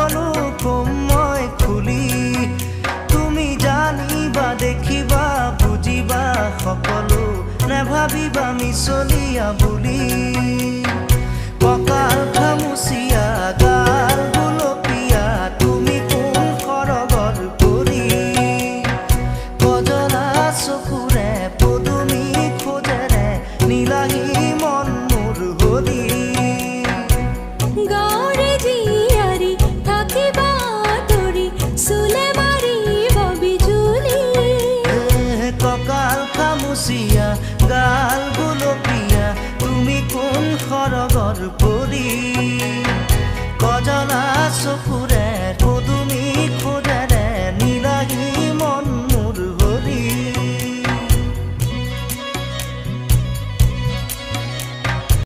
সকলো কম মই খুলি তুমি জানিবা দেখিবা বুজিবা সকলো নেভাবিবা মিছলীয়া বুলি কঁকাল খামুচিয়া গাল গুলপীয়া তুমি কোন সৰগৰ পৰি কজলা চকুৰে পদুমী খোজেৰে নীলাহী মন মোৰ হৰি গাঁৱৰে জীয়াৰী থাকিবা তৰি চুলে মাৰিব বিজুলি কঁকাল খামুচিয়া গাল গুলপীয়া তুমি কোন সৰগৰ পৰি কজলা চকুৰে